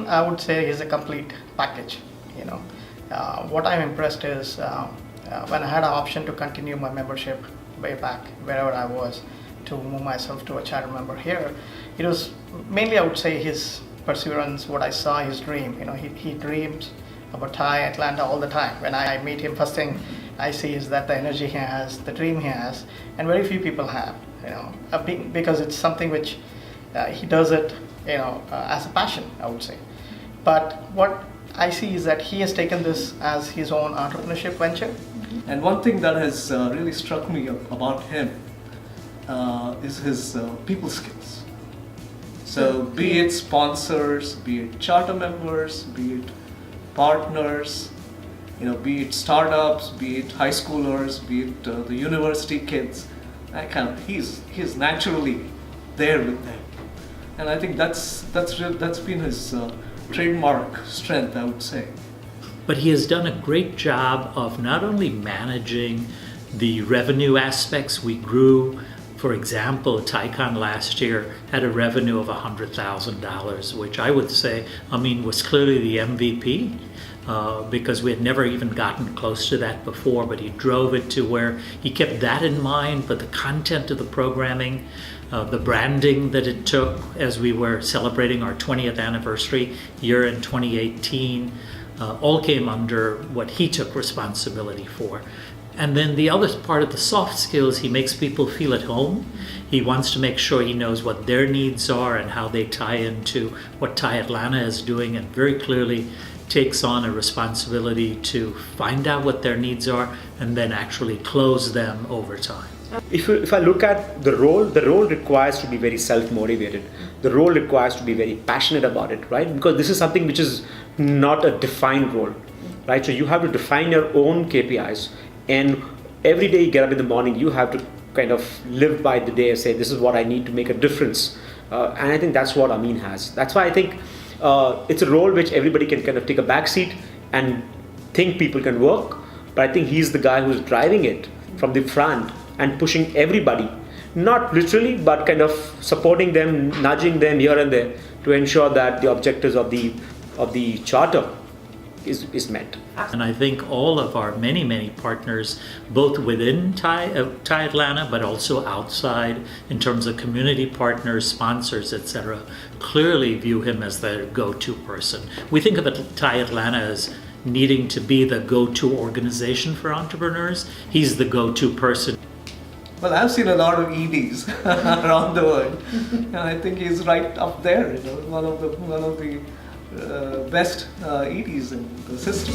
I would say he's a complete package. You know, what I'm impressed is when I had an option to continue my membership way back wherever I was, to move myself to a charter member here, it was mainly, I would say, his perseverance. What I saw, his dream. You know, he dreams about Thai Atlanta all the time. When I meet him, first thing I see is that the energy he has, the dream he has, and very few people have. You know, because it's something which he does it, as a passion, I would say. But what I see is that he has taken this as his own entrepreneurship venture. And one thing that has really struck me about him is his people skills. So be it sponsors, be it charter members, be it partners, be it startups, be it high schoolers, be it the university kids, he's naturally there with them. And I think that's been his trademark strength, I would say. But he has done a great job of not only managing the revenue aspects. We grew, for example, ThaiCon last year had a revenue of $100,000, which I would say, was clearly the MVP. Because we had never even gotten close to that before, but he drove it to where he kept that in mind, but the content of the programming, the branding that it took as we were celebrating our 20th anniversary year in 2018, all came under what he took responsibility for. And then the other part of the soft skills, he makes people feel at home. He wants to make sure he knows what their needs are and how they tie into what Thai Atlanta is doing, and very clearly takes on a responsibility to find out what their needs are and then actually close them over time. If I look at the role requires to be very self-motivated. The role requires to be very passionate about it, right? Because this is something which is not a defined role, right? So you have to define your own KPIs, and every day you get up in the morning, you have to kind of live by the day and say, this is what I need to make a difference. And I think that's what Amin has. That's why I think it's a role which everybody can kind of take a back seat and think people can work. But I think he's the guy who's driving it from the front and pushing everybody, not literally, but kind of supporting them, nudging them here and there to ensure that the objectives of the charter is met. And I think all of our many partners, both within Thai Atlanta, but also outside, in terms of community partners, sponsors, etc., clearly view him as the go-to person. We think of Thai Atlanta as needing to be the go-to organization for entrepreneurs. He's the go-to person. Well, I've seen a lot of EDs around the world, and I think he's right up there. One of the best EDs in the system.